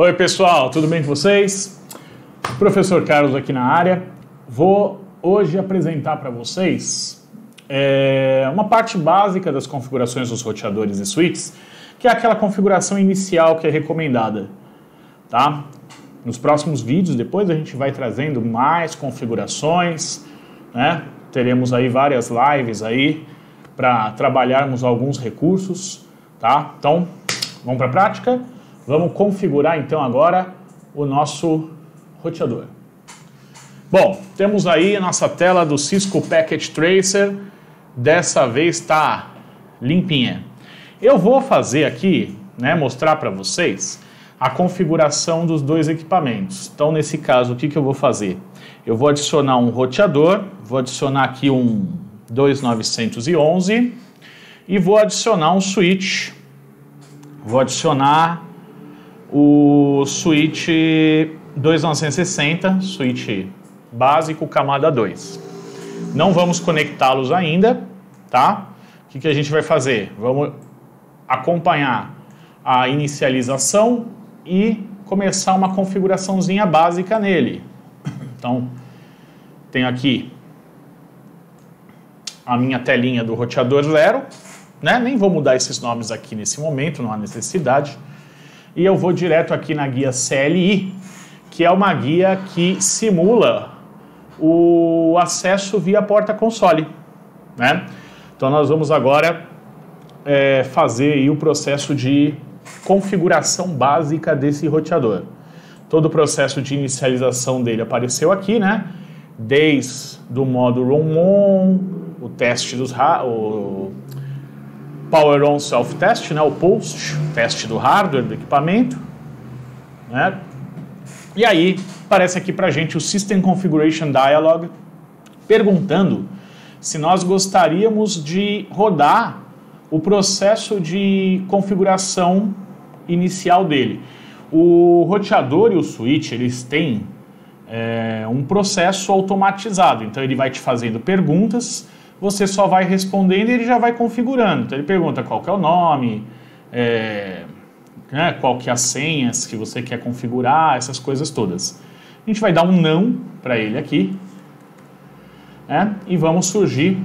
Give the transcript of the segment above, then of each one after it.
Oi pessoal, tudo bem com vocês? Professor Carlos aqui na área. Vou hoje apresentar para vocês uma parte básica das configurações dos roteadores e switches, que é aquela configuração inicial que é recomendada, tá? Nos próximos vídeos, depois a gente vai trazendo mais configurações, né? Teremos aí várias lives aí para trabalharmos alguns recursos, tá? Então, vamos para a prática? Vamos configurar então agora o nosso roteador. Bom, temos aí a nossa tela do Cisco Packet Tracer, dessa vez está limpinha. Eu vou fazer aqui, né, mostrar para vocês a configuração dos dois equipamentos. Então, nesse caso, o que eu vou fazer? Eu vou adicionar um roteador, vou adicionar aqui um 2911 e vou adicionar um switch. Vou adicionar o switch 2960, switch básico camada 2. Não vamos conectá-los ainda, tá? O que a gente vai fazer? Vamos acompanhar a inicialização e começar uma configuraçãozinha básica nele. Então, tenho aqui a minha telinha do roteador 0, né? Nem vou mudar esses nomes aqui nesse momento, não há necessidade. E eu vou direto aqui na guia CLI, que é uma guia que simula o acesso via porta console, né? Então nós vamos agora fazer aí o processo de configuração básica desse roteador. Todo o processo de inicialização dele apareceu aqui, né? Desde o modo ROM-ON, o teste dos o Power On Self-Test, né? O PULSE, teste do hardware do equipamento, né? E aí aparece aqui pra gente o System Configuration Dialog perguntando se nós gostaríamos de rodar o processo de configuração inicial dele. O roteador e o switch, eles têm um processo automatizado, então ele vai te fazendo perguntas, você só vai respondendo e ele já vai configurando. Então ele pergunta qual que é o nome, qual que é as senhas que você quer configurar, essas coisas todas. A gente vai dar um não para ele aqui, né? E vamos surgir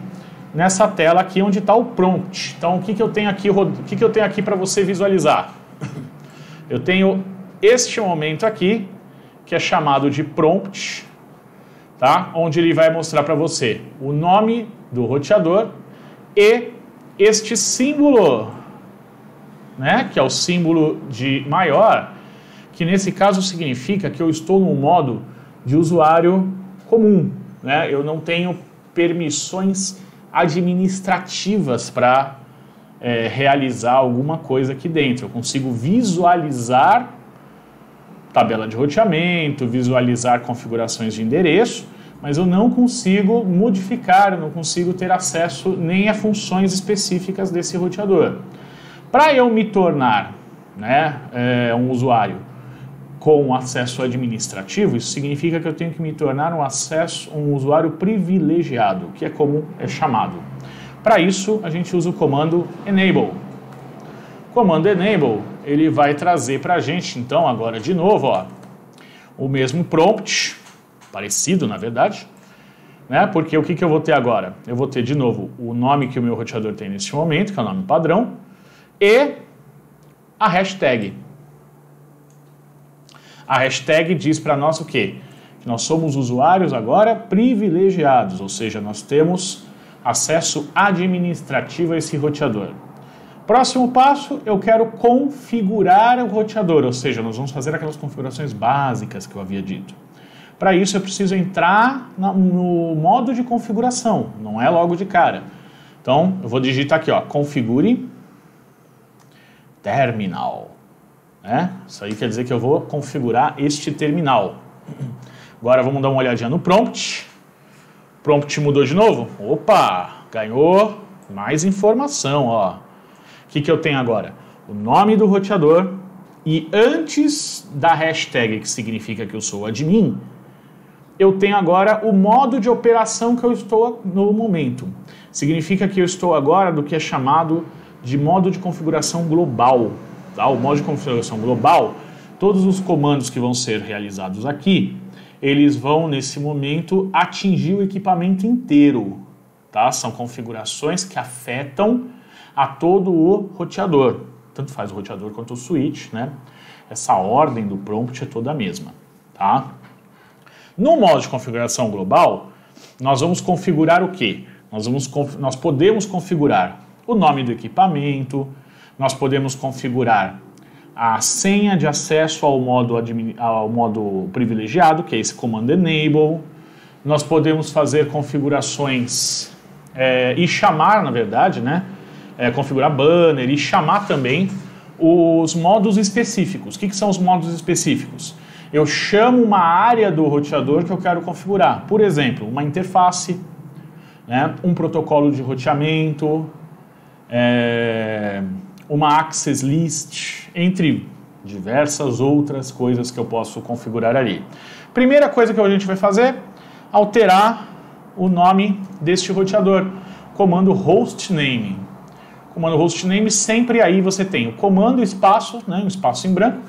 nessa tela aqui onde está o prompt. Então o que eu tenho aqui para você visualizar? Eu tenho este momento aqui, que é chamado de prompt, tá? Onde ele vai mostrar para você o nome do roteador e este símbolo, né? Que é o símbolo de maior, que nesse caso significa que eu estou no modo de usuário comum, né? Eu não tenho permissões administrativas para realizar alguma coisa aqui dentro. Eu consigo visualizar tabela de roteamento, visualizar configurações de endereço, mas eu não consigo modificar, eu não consigo ter acesso nem a funções específicas desse roteador. Para eu me tornar, né, um usuário com acesso administrativo, isso significa que eu tenho que me tornar um usuário privilegiado, que é como é chamado. Para isso, a gente usa o comando enable. O comando enable, ele vai trazer para a gente, então, agora de novo, ó, o mesmo prompt, parecido, na verdade, né? Porque o que eu vou ter agora? Eu vou ter, de novo, o nome que o meu roteador tem neste momento, que é o nome padrão, e a hashtag. A hashtag diz para nós o quê? Que nós somos usuários agora privilegiados, ou seja, nós temos acesso administrativo a esse roteador. Próximo passo, eu quero configurar o roteador, ou seja, nós vamos fazer aquelas configurações básicas que eu havia dito. Para isso, eu preciso entrar no modo de configuração, não é logo de cara. Então, eu vou digitar aqui, ó, configure terminal. Isso aí quer dizer que eu vou configurar este terminal. Agora vamos dar uma olhadinha no prompt. O prompt mudou de novo? Opa, ganhou mais informação, ó. O que eu tenho agora? O nome do roteador e antes da hashtag, que significa que eu sou admin, eu tenho agora o modo de operação que eu estou no momento. Significa que eu estou agora do que é chamado de modo de configuração global. Tá? O modo de configuração global todos os comandos que vão ser realizados aqui, eles vão, nesse momento, atingir o equipamento inteiro, tá? São configurações que afetam a todo o roteador, tanto faz o roteador quanto o switch, né? Essa ordem do prompt é toda a mesma, tá? No modo de configuração global, nós vamos configurar o quê? Nós podemos configurar o nome do equipamento, nós podemos configurar a senha de acesso ao modo privilegiado, que é esse comando enable. Nós podemos fazer configurações e chamar, na verdade, né? Configurar banner e chamar também os modos específicos. O que são os modos específicos? Eu chamo uma área do roteador que eu quero configurar. Por exemplo, uma interface, né? Um protocolo de roteamento, uma access list, entre diversas outras coisas que eu posso configurar ali. Primeira coisa que a gente vai fazer, alterar o nome deste roteador. Comando hostname. Comando hostname, sempre aí você tem o comando espaço, né, um espaço em branco,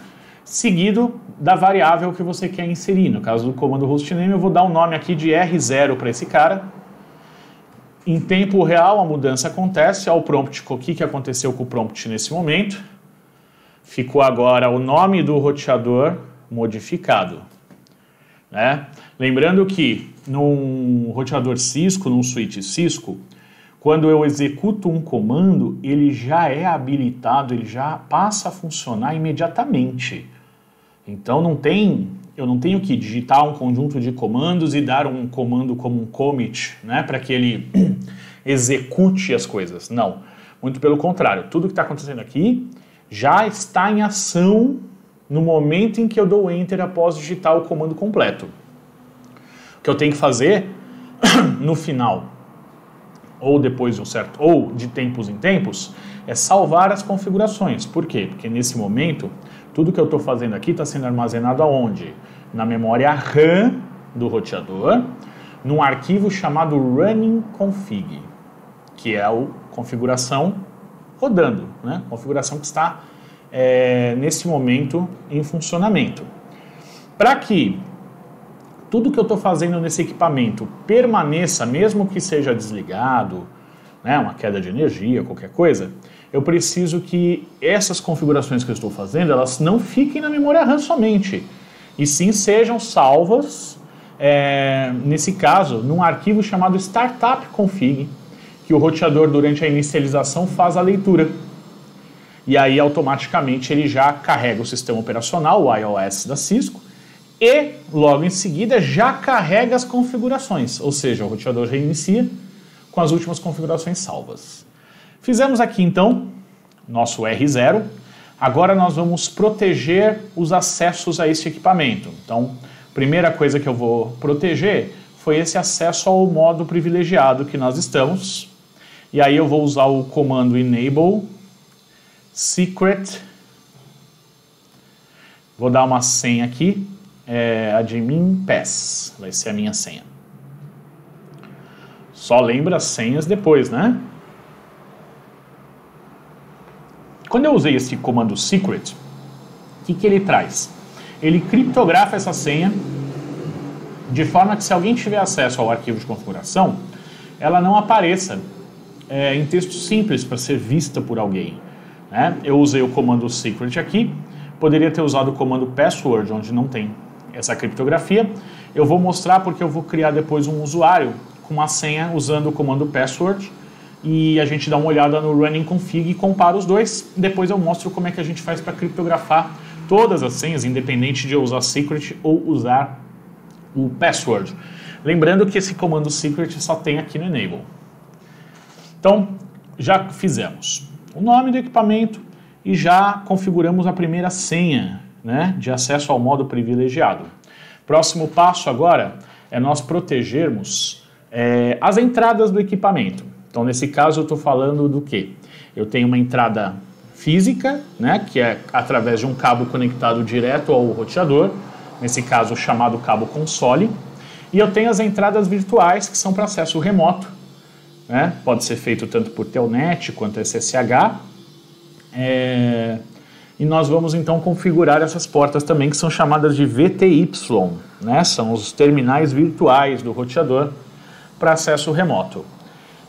seguido da variável que você quer inserir. No caso do comando hostname, eu vou dar um nome aqui de R0 para esse cara. Em tempo real, a mudança acontece. Olha o prompt, o que aconteceu com o prompt nesse momento. Ficou agora o nome do roteador modificado, né? Lembrando que num roteador Cisco, num switch Cisco, quando eu executo um comando, ele já é habilitado, ele já passa a funcionar imediatamente. Então eu não tenho que digitar um conjunto de comandos e dar um comando como um commit, né, para que ele execute as coisas. Não, muito pelo contrário. Tudo que está acontecendo aqui já está em ação no momento em que eu dou Enter após digitar o comando completo. O que eu tenho que fazer no final, ou depois de ou de tempos em tempos, é salvar as configurações. Por quê? Porque nesse momento, tudo que eu estou fazendo aqui está sendo armazenado aonde? Na memória RAM do roteador, num arquivo chamado running config, que é a configuração rodando, né? Configuração que está nesse momento em funcionamento. Para que tudo que eu estou fazendo nesse equipamento permaneça, mesmo que seja desligado, né, uma queda de energia, qualquer coisa, eu preciso que essas configurações que eu estou fazendo, elas não fiquem na memória RAM somente, e sim sejam salvas, nesse caso, num arquivo chamado startup config, que o roteador, durante a inicialização, faz a leitura. E aí, automaticamente, ele já carrega o sistema operacional, o iOS da Cisco, e, logo em seguida, já carrega as configurações, ou seja, o roteador reinicia com as últimas configurações salvas. Fizemos aqui, então, nosso R0. Agora nós vamos proteger os acessos a esse equipamento. Então, a primeira coisa que eu vou proteger foi esse acesso ao modo privilegiado que nós estamos. E aí eu vou usar o comando enable secret. Vou dar uma senha aqui. Admin pass, vai ser a minha senha. Só lembra as senhas depois, né? Quando eu usei esse comando secret, o que ele traz? Ele criptografa essa senha de forma que, se alguém tiver acesso ao arquivo de configuração, ela não apareça em texto simples para ser vista por alguém, né? Eu usei o comando secret aqui, poderia ter usado o comando password, onde não tem essa criptografia. Eu vou mostrar porque eu vou criar depois um usuário com uma senha usando o comando password e a gente dá uma olhada no running config e compara os dois. Depois eu mostro como é que a gente faz para criptografar todas as senhas, independente de eu usar secret ou usar o password. Lembrando que esse comando secret só tem aqui no enable. Então, já fizemos o nome do equipamento e já configuramos a primeira senha, né, de acesso ao modo privilegiado. Próximo passo agora é nós protegermos as entradas do equipamento. Então, nesse caso, eu estou falando do quê? Eu tenho uma entrada física, né, que é através de um cabo conectado direto ao roteador, nesse caso chamado cabo console, e eu tenho as entradas virtuais, que são para acesso remoto, né, pode ser feito tanto por Telnet quanto SSH, E nós vamos então configurar essas portas também, que são chamadas de VTY, né? São os terminais virtuais do roteador para acesso remoto.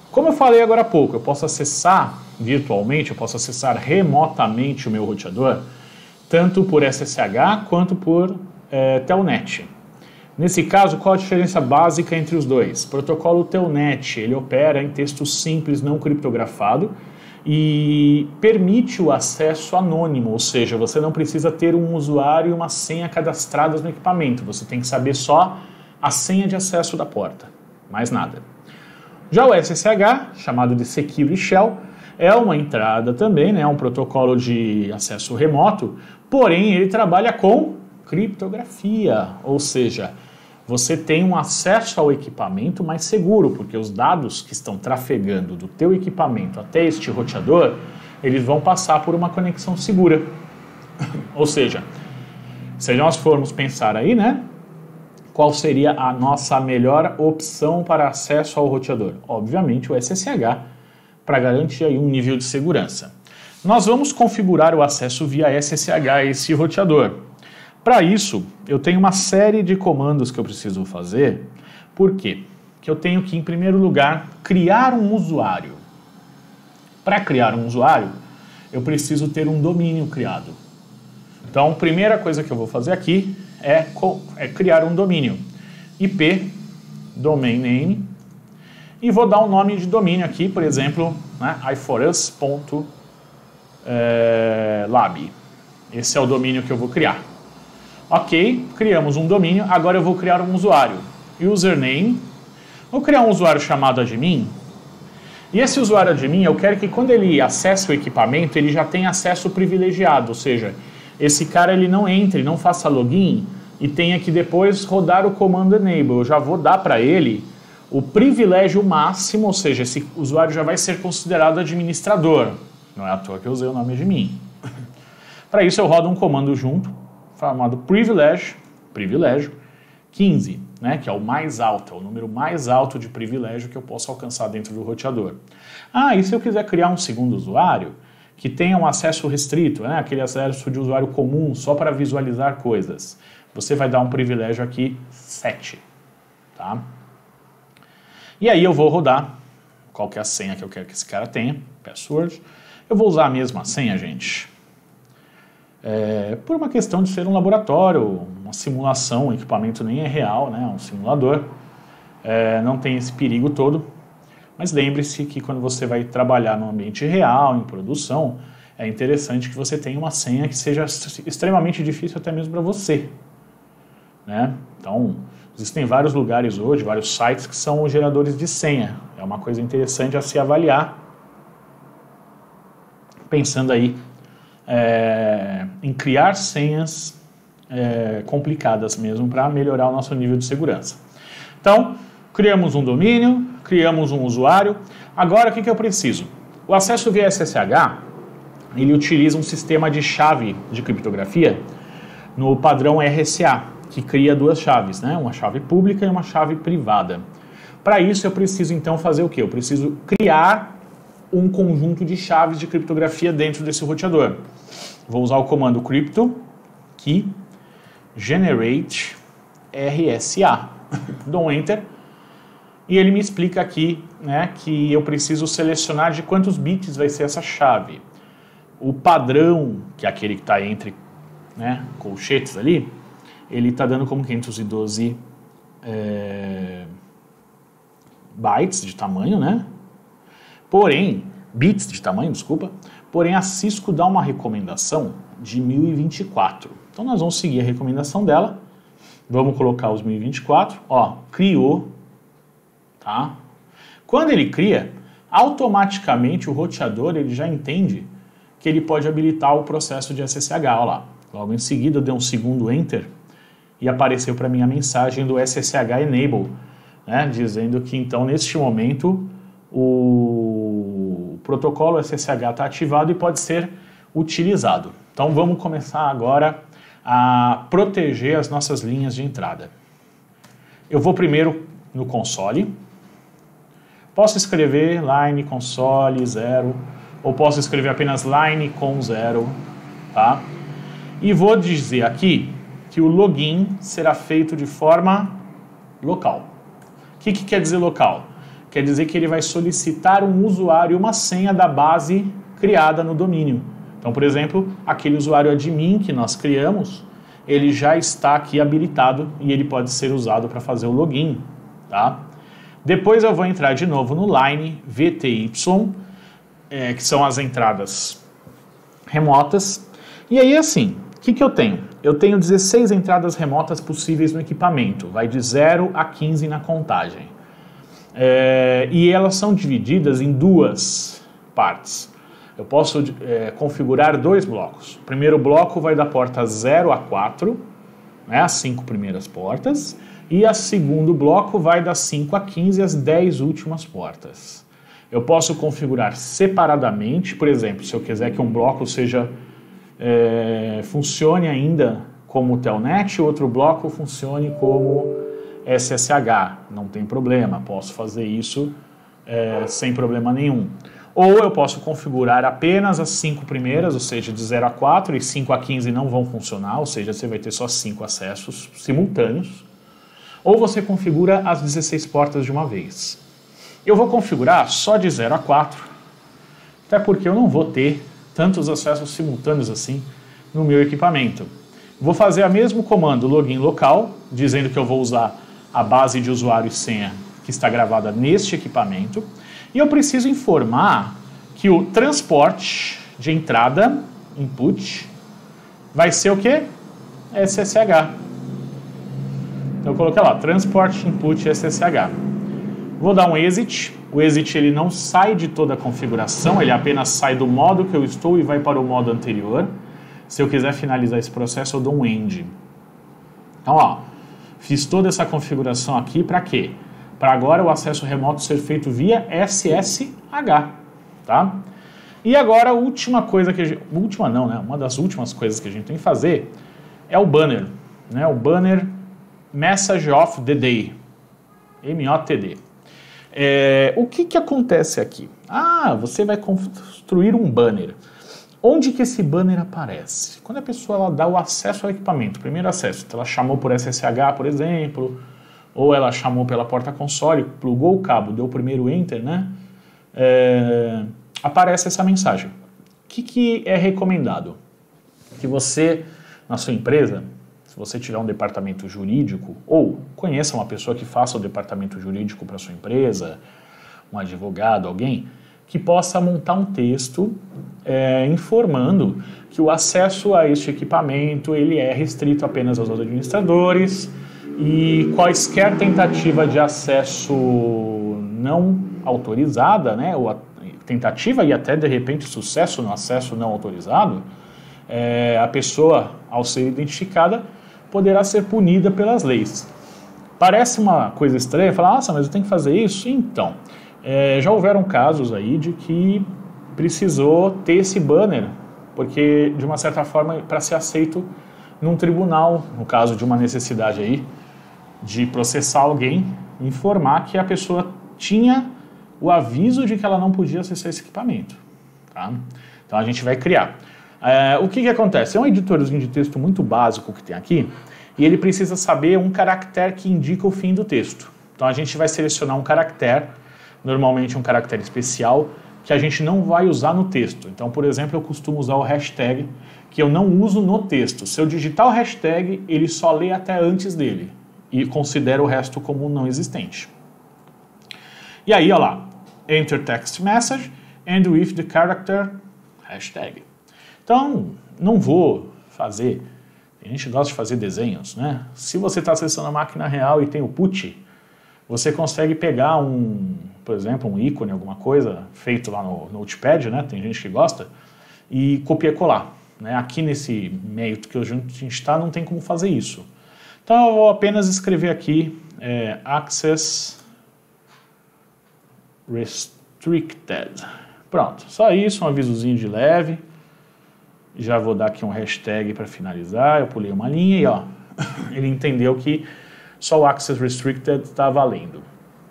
Como eu falei agora há pouco, eu posso acessar virtualmente, eu posso acessar remotamente o meu roteador, tanto por SSH quanto por Telnet. Nesse caso, qual a diferença básica entre os dois? O protocolo Telnet, ele opera em texto simples não criptografado e permite o acesso anônimo, ou seja, você não precisa ter um usuário e uma senha cadastradas no equipamento, você tem que saber só a senha de acesso da porta, mais nada. Já o SSH, chamado de Security Shell, é uma entrada também, né, um protocolo de acesso remoto, porém ele trabalha com criptografia, ou seja, você tem um acesso ao equipamento mais seguro, porque os dados que estão trafegando do teu equipamento até este roteador, eles vão passar por uma conexão segura. Ou seja, se nós formos pensar aí, né, qual seria a nossa melhor opção para acesso ao roteador? Obviamente o SSH, para garantir aí um nível de segurança. Nós vamos configurar o acesso via SSH a esse roteador. Para isso, eu tenho uma série de comandos que eu preciso fazer. Por quê? Que eu tenho que, em primeiro lugar, criar um usuário. Para criar um usuário, eu preciso ter um domínio criado. Então, a primeira coisa que eu vou fazer aqui é criar um domínio. IP, domain name, e vou dar um nome de domínio aqui, por exemplo, né, iforus.lab. Esse é o domínio que eu vou criar. Ok, criamos um domínio, agora eu vou criar um usuário. Username, vou criar um usuário chamado admin, e esse usuário admin eu quero que quando ele acesse o equipamento, ele já tenha acesso privilegiado, ou seja, esse cara ele não entre, não faça login e tenha que depois rodar o comando enable. Eu já vou dar para ele o privilégio máximo, ou seja, esse usuário já vai ser considerado administrador. Não é à toa que eu usei o nome admin. Para isso eu rodo um comando junto, chamado privilégio 15, né, que é o mais alto, é o número mais alto de privilégio que eu posso alcançar dentro do roteador. Ah, e se eu quiser criar um segundo usuário que tenha um acesso restrito, né, aquele acesso de usuário comum só para visualizar coisas, você vai dar um privilégio aqui 7, tá? E aí eu vou rodar qual que é a senha que eu quero que esse cara tenha, password. Eu vou usar a mesma senha, gente. Por uma questão de ser um laboratório, uma simulação, o equipamento nem é real, né, é um simulador, não tem esse perigo todo, mas lembre-se que quando você vai trabalhar no ambiente real, em produção, é interessante que você tenha uma senha que seja extremamente difícil até mesmo para você, né? Então, existem vários lugares hoje, vários sites que são geradores de senha, é uma coisa interessante a se avaliar, pensando aí em criar senhas complicadas mesmo para melhorar o nosso nível de segurança. Então, criamos um domínio, criamos um usuário. Agora, o que eu preciso? O acesso via SSH, ele utiliza um sistema de chave de criptografia no padrão RSA, que cria duas chaves, né? Uma chave pública e uma chave privada. Para isso, eu preciso então fazer o quê? Eu preciso criar um conjunto de chaves de criptografia dentro desse roteador. Vou usar o comando crypto key generate RSA. Dou um enter e ele me explica aqui, né, que eu preciso selecionar de quantos bits vai ser essa chave. O padrão, que é aquele que está entre, né, colchetes ali, ele está dando como 512 bytes de tamanho, né? Porém, bits de tamanho, desculpa, porém a Cisco dá uma recomendação de 1024. Então nós vamos seguir a recomendação dela, vamos colocar os 1024, ó, criou, tá? Quando ele cria, automaticamente o roteador ele já entende que ele pode habilitar o processo de SSH, ó lá. Logo em seguida eu dei um segundo enter e apareceu para mim a mensagem do SSH Enable, né, dizendo que então neste momento o protocolo SSH está ativado e pode ser utilizado. Então vamos começar agora a proteger as nossas linhas de entrada. Eu vou primeiro no console. Posso escrever line console 0 ou posso escrever apenas line com 0. tá? E vou dizer aqui que o login será feito de forma local. O que quer dizer local? Quer dizer que ele vai solicitar um usuário e uma senha da base criada no domínio. Então, por exemplo, aquele usuário admin que nós criamos, ele já está aqui habilitado e ele pode ser usado para fazer o login, tá? Depois eu vou entrar de novo no line VTY, que são as entradas remotas. E aí, assim, o que eu tenho? Eu tenho 16 entradas remotas possíveis no equipamento, vai de 0 a 15 na contagem. E elas são divididas em duas partes. Eu posso configurar 2 blocos. O primeiro bloco vai da porta 0 a 4, né, as 5 primeiras portas, e o segundo bloco vai das 5 a 15, as 10 últimas portas. Eu posso configurar separadamente, por exemplo, se eu quiser que um bloco funcione ainda como Telnet, outro bloco funcione como SSH, não tem problema, posso fazer isso sem problema nenhum. Ou eu posso configurar apenas as 5 primeiras, ou seja, de 0 a 4, e 5 a 15 não vão funcionar, ou seja, você vai ter só 5 acessos simultâneos. Ou você configura as 16 portas de uma vez. Eu vou configurar só de 0 a 4, até porque eu não vou ter tantos acessos simultâneos assim no meu equipamento. Vou fazer o mesmo comando login local, dizendo que eu vou usar a base de usuário e senha que está gravada neste equipamento. E eu preciso informar que o transporte de entrada, input, vai ser o quê? SSH. Então eu coloquei lá, transport input SSH. Vou dar um exit. O exit ele não sai de toda a configuração, ele apenas sai do modo que eu estou e vai para o modo anterior. Se eu quiser finalizar esse processo, eu dou um end. Então, ó, fiz toda essa configuração aqui para quê? Para agora o acesso remoto ser feito via SSH, tá? E agora a última coisa uma das últimas coisas que a gente tem que fazer é o banner, né? O banner Message of the Day, MOTD. O que acontece aqui? Você vai construir um banner. Onde que esse banner aparece? Quando a pessoa ela dá o acesso ao equipamento, primeiro acesso, ela chamou por SSH, por exemplo, ou ela chamou pela porta console, plugou o cabo, deu o primeiro enter, né? Aparece essa mensagem. O que é recomendado? Que você, na sua empresa, se você tiver um departamento jurídico, ou conheça uma pessoa que faça o departamento jurídico para sua empresa, um advogado, alguém, que possa montar um texto informando que o acesso a este equipamento ele é restrito apenas aos administradores e quaisquer tentativa de acesso não autorizada, né, ou tentativa e até de repente sucesso no acesso não autorizado, a pessoa, ao ser identificada, poderá ser punida pelas leis. Parece uma coisa estranha, falar, nossa, mas eu tenho que fazer isso? Então, já houveram casos aí de que precisou ter esse banner, porque de uma certa forma para ser aceito num tribunal, no caso de uma necessidade aí de processar alguém, informar que a pessoa tinha o aviso de que ela não podia acessar esse equipamento, tá? Então a gente vai criar. O que acontece? É um editorzinho de texto muito básico que tem aqui, e ele precisa saber um caractere que indica o fim do texto. Então a gente vai selecionar um caractere, normalmente um caractere especial, que a gente não vai usar no texto. Então, por exemplo, eu costumo usar o hashtag, que eu não uso no texto. Se eu digitar o hashtag, ele só lê até antes dele, e considera o resto como não existente. E aí, olha lá, enter text message, and with the character hashtag. Então, não vou fazer, a gente gosta de fazer desenhos, né? Se você está acessando a máquina real e tem o put, você consegue pegar por exemplo, um ícone, alguma coisa, feito lá no Notepad, né? Tem gente que gosta, e copiar e colar, né? Aqui nesse meio que a gente está, não tem como fazer isso. Então, eu vou apenas escrever aqui, access restricted. Pronto, só isso, um avisozinho de leve. Já vou dar aqui um hashtag para finalizar, eu pulei uma linha e ó, ele entendeu que só o access restricted está valendo.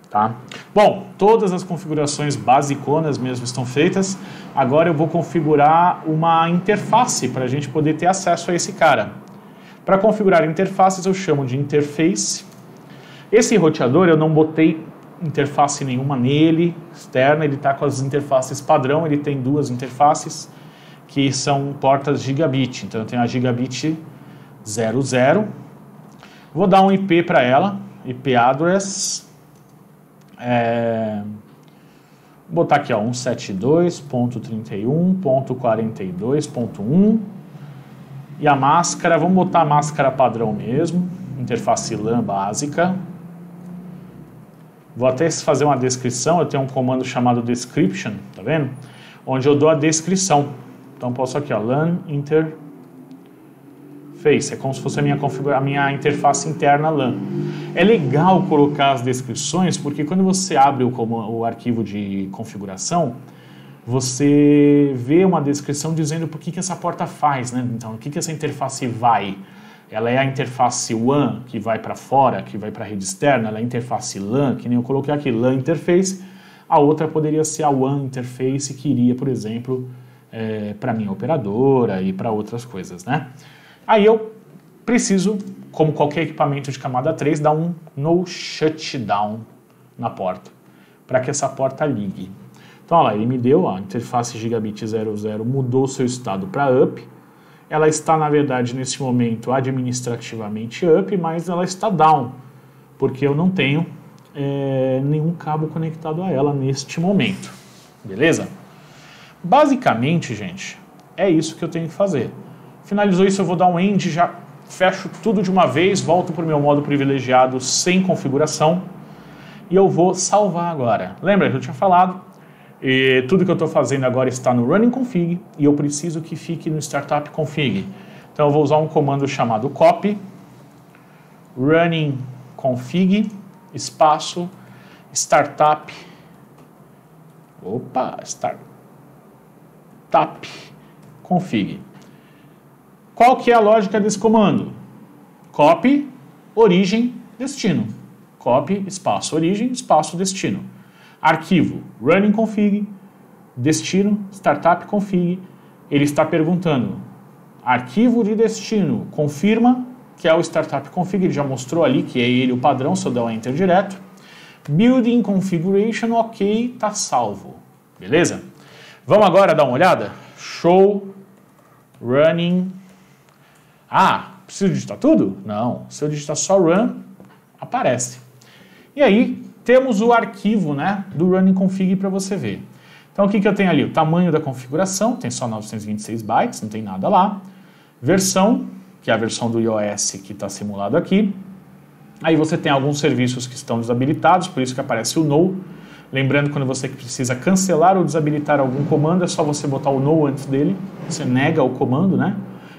Tá? Bom, todas as configurações basiconas mesmo estão feitas. Agora eu vou configurar uma interface para a gente poder ter acesso a esse cara. Para configurar interfaces eu chamo de interface. Esse roteador eu não botei interface nenhuma nele, externa, ele está com as interfaces padrão, ele tem duas interfaces que são portas gigabit. Então eu tenho a gigabit 00. Vou dar um IP para ela, IP address. Vou botar aqui, ó, 172.31.42.1 e a máscara, vamos botar a máscara padrão mesmo, interface LAN básica. Vou até fazer uma descrição, eu tenho um comando chamado description, tá vendo? Onde eu dou a descrição. Então posso aqui, ó, LAN interface, é como se fosse a minha interface interna LAN. É legal colocar as descrições, porque quando você abre o arquivo de configuração, você vê uma descrição dizendo por que essa porta faz, né? Então, o que essa interface vai? Ela é a interface WAN, que vai para fora, que vai para a rede externa, ela é a interface LAN, que nem eu coloquei aqui, LAN interface. A outra poderia ser a WAN interface, que iria, por exemplo, para minha operadora e para outras coisas, né? Aí eu preciso, como qualquer equipamento de camada 3, dar um no shutdown na porta, para que essa porta ligue. Então, olha lá, ele me deu a interface gigabit 00, mudou seu estado para up. Ela está, na verdade, nesse momento, administrativamente up, mas ela está down, porque eu não tenho nenhum cabo conectado a ela neste momento. Beleza? Basicamente, gente, é isso que eu tenho que fazer. Finalizou isso, eu vou dar um end, já fecho tudo de uma vez, volto para o meu modo privilegiado sem configuração e eu vou salvar agora. Lembra que eu tinha falado? Tudo que eu estou fazendo agora está no running config e eu preciso que fique no startup config. Então eu vou usar um comando chamado copy running config espaço startup config. Qual que é a lógica desse comando? Copy, origem, destino. Copy, espaço, origem, espaço, destino. Arquivo, running config, destino, startup config. Ele está perguntando, arquivo de destino, confirma que é o startup config. Ele já mostrou ali que é ele o padrão, se eu der um enter direto. Building configuration, ok, está salvo. Beleza? Vamos agora dar uma olhada? Show, running... preciso digitar tudo? Não, se eu digitar só run, aparece. E aí, temos o arquivo, né, do running config para você ver. Então, o que eu tenho ali? O tamanho da configuração, tem só 926 bytes, não tem nada lá. Versão, que é a versão do iOS que está simulado aqui. Aí você tem alguns serviços que estão desabilitados, por isso que aparece o no. Lembrando, quando você precisa cancelar ou desabilitar algum comando, é só você botar o no antes dele, você nega o comando, né?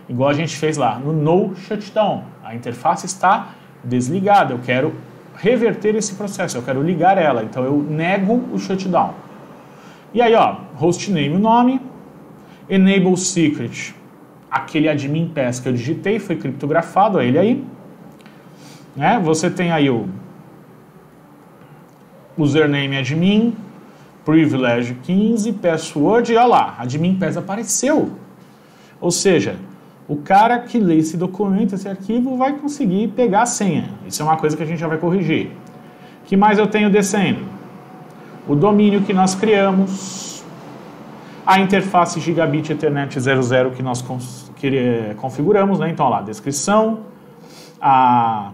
Igual a gente fez lá no no shutdown. A interface está desligada, eu quero reverter esse processo, eu quero ligar ela, então eu nego o shutdown. E aí, ó, hostname o nome, enable secret, aquele admin pass que eu digitei, foi criptografado, é ele aí. Né? Você tem aí o username admin, privilege 15, password, e olha lá, admin pass apareceu. Ou seja, o cara que lê esse documento, esse arquivo, vai conseguir pegar a senha. Isso é uma coisa que a gente já vai corrigir. O que mais eu tenho descendo? O domínio que nós criamos, a interface gigabit Ethernet 00 que nós configuramos, né? Então, olha lá, descrição,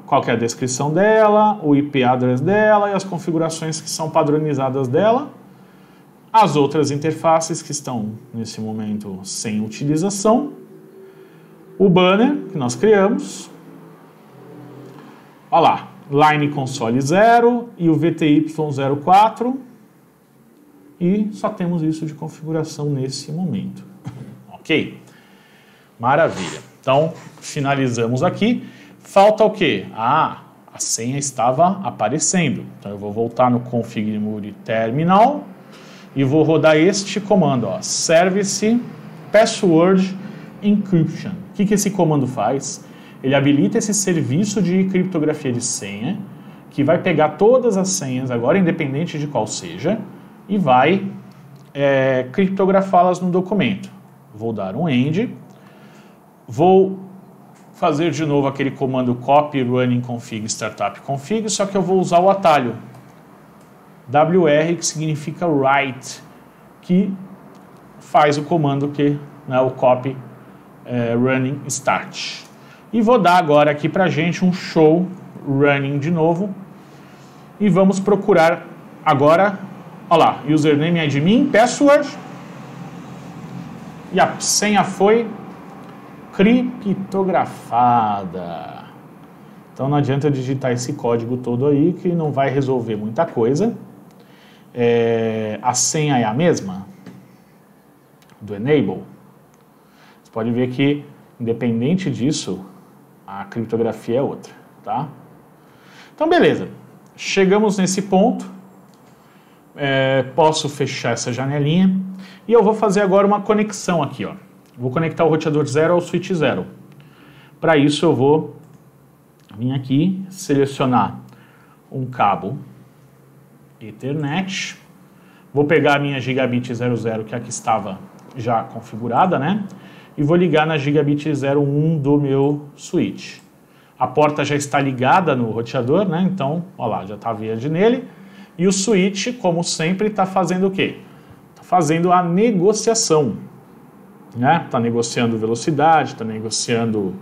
qual que é a descrição dela, o IP address dela e as configurações que são padronizadas dela. As outras interfaces que estão, nesse momento, sem utilização. O banner que nós criamos. Olha lá, line console 0 e o VTY04. E só temos isso de configuração nesse momento. Ok? Maravilha. Então, finalizamos aqui. Falta o quê? A senha estava aparecendo. Então, eu vou voltar no config terminal e vou rodar este comando, ó, service password encryption. O que esse comando faz? Ele habilita esse serviço de criptografia de senha que vai pegar todas as senhas, agora independente de qual seja, e vai criptografá-las no documento. Vou dar um end, vou fazer de novo aquele comando copy running config startup config, só que eu vou usar o atalho WR, que significa write, que faz o comando que, né, o copy running start. E vou dar agora aqui pra gente um show running de novo e vamos procurar agora, olha lá, username admin, password, e a senha foi criptografada. Então não adianta digitar esse código todo aí que não vai resolver muita coisa. A senha é a mesma do enable. Você pode ver que, independente disso, a criptografia é outra, tá? Então beleza, chegamos nesse ponto. Posso fechar essa janelinha e eu vou fazer agora uma conexão aqui, ó. Vou conectar o roteador 0 ao switch 0. Para isso eu vou vir aqui, selecionar um cabo Ethernet. Vou pegar a minha Gigabit 00, que aqui estava já configurada, né? E vou ligar na Gigabit 01 do meu switch. A porta já está ligada no roteador, né? Então, ó lá, já está verde nele. E o switch, como sempre, está fazendo o quê? Está fazendo a negociação. Está negociando velocidade, está negociando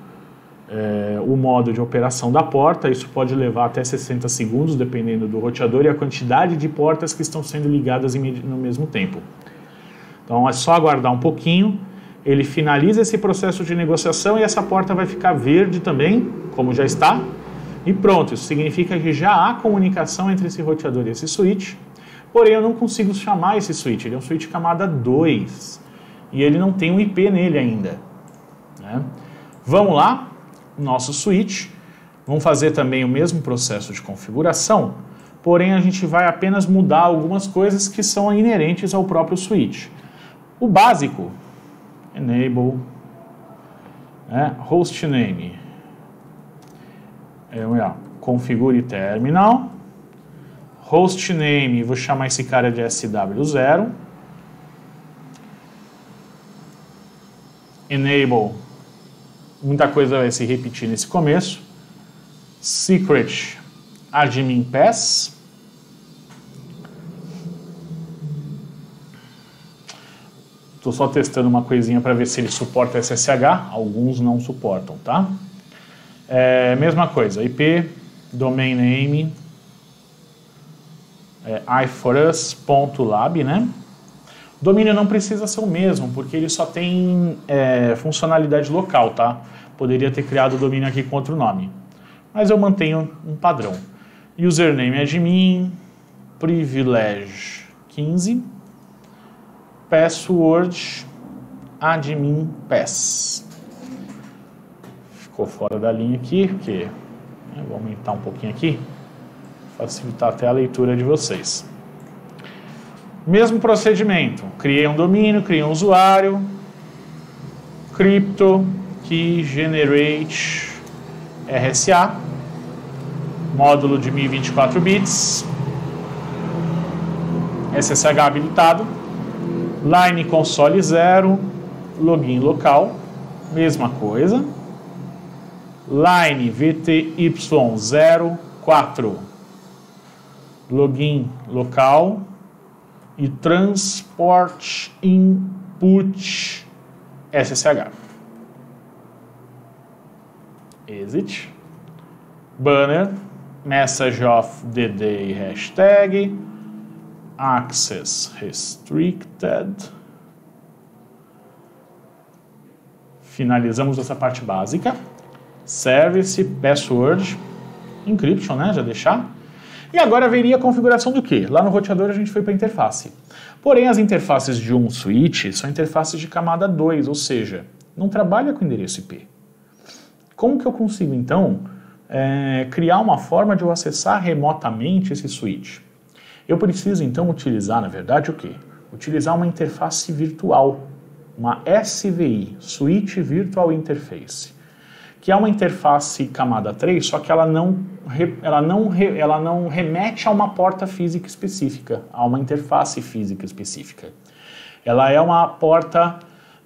o modo de operação da porta. Isso pode levar até 60 segundos, dependendo do roteador e a quantidade de portas que estão sendo ligadas no mesmo tempo. Então é só aguardar um pouquinho, ele finaliza esse processo de negociação e essa porta vai ficar verde também, como já está. E pronto, isso significa que já há comunicação entre esse roteador e esse switch, porém eu não consigo chamar esse switch, ele é um switch camada 2. E ele não tem um IP nele ainda, né? Vamos lá, nosso switch, vamos fazer também o mesmo processo de configuração, porém a gente vai apenas mudar algumas coisas que são inerentes ao próprio switch. O básico, enable, hostname, configure terminal, hostname, vou chamar esse cara de SW0, enable, muita coisa vai se repetir nesse começo. Secret admin pass. Estou só testando uma coisinha para ver se ele suporta SSH. Alguns não suportam, tá? Mesma coisa, IP, domain name, iforus.lab, né? O domínio não precisa ser o mesmo, porque ele só tem funcionalidade local, tá? Poderia ter criado o domínio aqui com outro nome. Mas eu mantenho um padrão. Username admin, privilege 15, password admin pass. Ficou fora da linha aqui, porque vou aumentar um pouquinho aqui, facilitar até a leitura de vocês. Mesmo procedimento, criei um domínio, criei um usuário, crypto, key generate RSA, módulo de 1024 bits, SSH habilitado, line console 0, login local, mesma coisa, line VTY04, login local, e transport input SSH. Exit. Banner. Message of the day hashtag. Access restricted. Finalizamos essa parte básica. Service, password, encryption, né? Já deixar. E agora veria a configuração do quê? Lá no roteador a gente foi para a interface. Porém, as interfaces de um switch são interfaces de camada 2, ou seja, não trabalha com endereço IP. Como que eu consigo, então, criar uma forma de eu acessar remotamente esse switch? Eu preciso, então, utilizar, na verdade, o quê? Utilizar uma interface virtual, uma SVI, Switch Virtual Interface. que é uma interface camada 3, só que ela não remete a uma porta física específica, a uma interface física específica. Ela é uma porta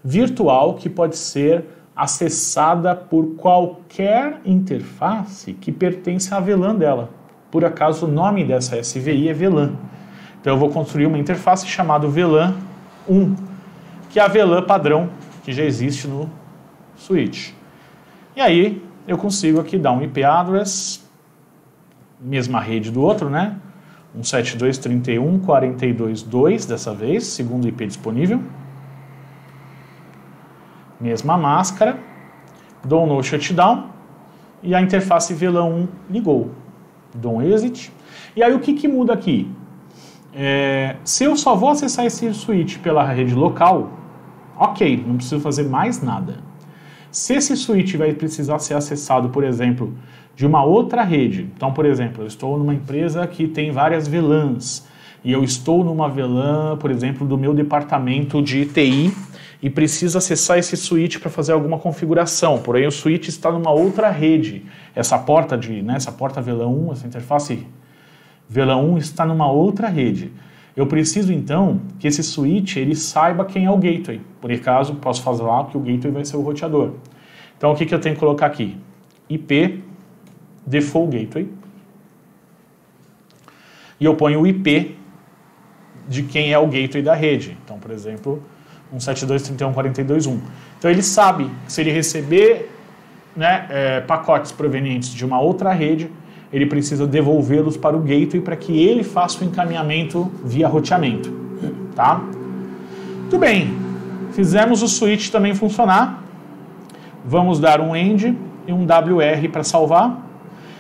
virtual que pode ser acessada por qualquer interface que pertence à VLAN dela. Por acaso o nome dessa SVI é VLAN. Então eu vou construir uma interface chamada VLAN 1, que é a VLAN padrão que já existe no switch. E aí eu consigo aqui dar um IP address, mesma rede do outro, né? 172.168.42.2 dessa vez, segundo IP disponível. Mesma máscara, dou um no shutdown e a interface VLAN 1 ligou. Dou um exit. E aí o que muda aqui? Se eu só vou acessar esse switch pela rede local, ok, não preciso fazer mais nada. Se esse switch vai precisar ser acessado, por exemplo, de uma outra rede, então, por exemplo, eu estou numa empresa que tem várias VLANs, e eu estou numa VLAN, por exemplo, do meu departamento de TI, e preciso acessar esse switch para fazer alguma configuração, porém o switch está numa outra rede. Essa porta VLAN 1, essa interface VLAN 1 está numa outra rede. Eu preciso, então, que esse switch ele saiba quem é o gateway. Por acaso, posso fazer lá que o gateway vai ser o roteador. Então, o que eu tenho que colocar aqui? IP default gateway. E eu ponho o IP de quem é o gateway da rede. Então, por exemplo, 172.168.42.1. Então, ele sabe que se ele receber pacotes provenientes de uma outra rede, ele precisa devolvê-los para o gateway para que ele faça o encaminhamento via roteamento, tá? Muito bem, fizemos o switch também funcionar. Vamos dar um end e um WR para salvar.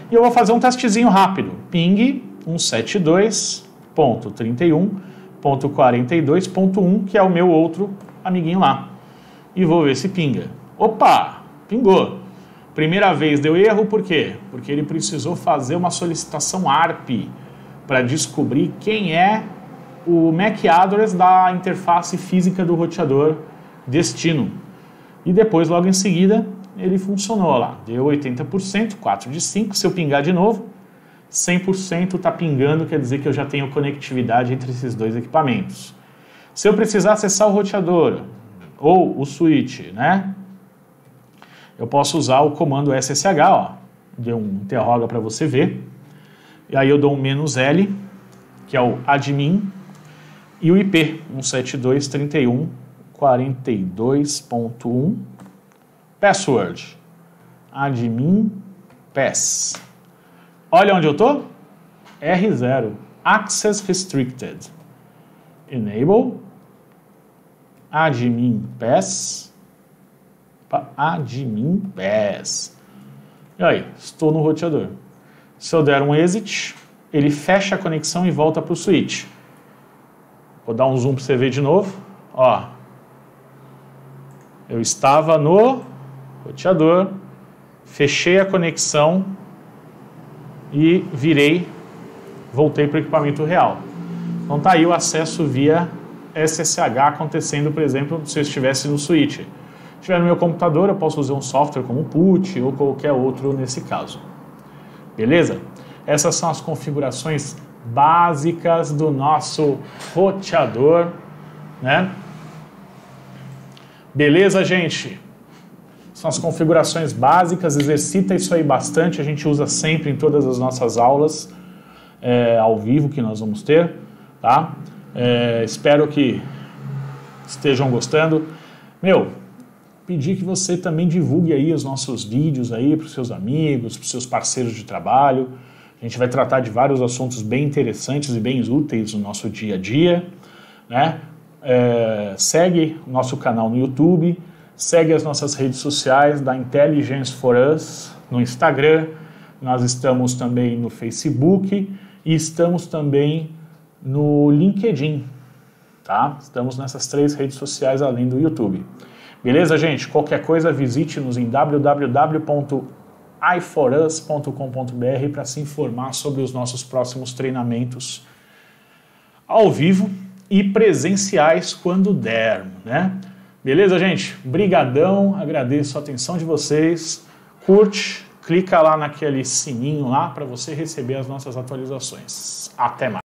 E eu vou fazer um testezinho rápido. Ping 172.31.42.1, que é o meu outro amiguinho lá. E vou ver se pinga. Opa, pingou. Primeira vez deu erro, por quê? Porque ele precisou fazer uma solicitação ARP para descobrir quem é o MAC address da interface física do roteador destino. E depois, logo em seguida, ele funcionou lá. Deu 80%, 4 de 5. Se eu pingar de novo, 100% está pingando, quer dizer que eu já tenho conectividade entre esses dois equipamentos. Se eu precisar acessar o roteador ou o switch, né? Eu posso usar o comando SSH, ó, deu um interroga para você ver. E aí eu dou um "-l", que é o admin, e o IP, 172.31.42.1, password, admin pass. Olha onde eu tô? R0, access restricted. Enable, admin pass, admin pass. E aí, estou no roteador. Se eu der um exit, ele fecha a conexão e volta para o switch. Vou dar um zoom para você ver de novo. Ó, eu estava no roteador, fechei a conexão e voltei para o equipamento real. Então tá aí o acesso via SSH acontecendo, por exemplo, se eu estivesse no switch. Se estiver no meu computador, eu posso usar um software como o PUT ou qualquer outro nesse caso. Beleza? Essas são as configurações básicas do nosso roteador, né? Beleza, gente? São as configurações básicas, exercita isso aí bastante, a gente usa sempre em todas as nossas aulas ao vivo que nós vamos ter, tá? Espero que estejam gostando. Pedir que você também divulgue aí os nossos vídeos aí para os seus amigos, para os seus parceiros de trabalho. A gente vai tratar de vários assuntos bem interessantes e bem úteis no nosso dia a dia, né? Segue o nosso canal no YouTube, segue as nossas redes sociais da Intelligence for Us no Instagram, nós estamos também no Facebook e estamos também no LinkedIn, tá? Estamos nessas 3 redes sociais além do YouTube. Beleza, gente? Qualquer coisa, visite-nos em www.iforus.com.br para se informar sobre os nossos próximos treinamentos ao vivo e presenciais quando der, né? Beleza, gente? Brigadão, agradeço a atenção de vocês. curte, clica lá naquele sininho lá para você receber as nossas atualizações. Até mais!